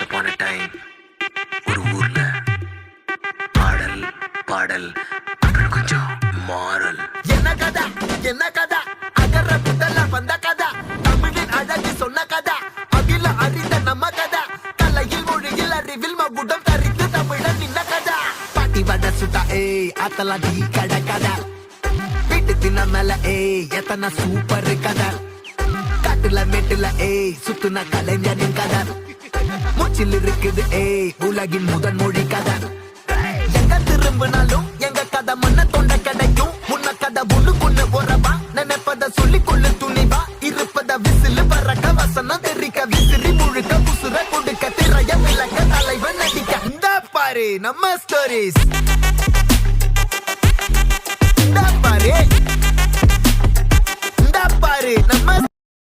Once upon a time ஒரு ஊர்ல பாடல் பாடல் அப்புறம் கொஞ்சம் மாறல். என்ன கதை அகர புதல வந்த கதை, தமிழின் அழகு சொன்ன கதை, அகில அறிந்த நம்ம கதை, கலையில் மொழியில் அறிவில் மகுடம் தரித்து தமிழன் நின்ன கதை. பாட்டி வட சுட்டா அத்தலா டீ கடை கதை, வீட்டு தின மேல எத்தனை சூப்பர் கதை, காட்டுல மேட்டுல சுத்துன கலைஞனின் கதை, மூச்சில் இருக்குது உலகின் முதன் மொழி கதை. எங்க திரும்பினாலும் எங்க கதை மண்ண தொண்ட கிடைக்கும், முன்ன கதை ஒண்ணுக்குன்னு போறவா, நினைப்பத சொல்லிக் கொள்ளு துணிவா, இருப்பத விசிலு பறக்க வசனம் தெரிக்க விசிறி முழுக்க புசுர கொடுக்க திரைய விளக்க தலைவன் நடிக்க. இந்த பாரு நம்ம ஸ்டோரிஸ், இந்த பாரு நம்ம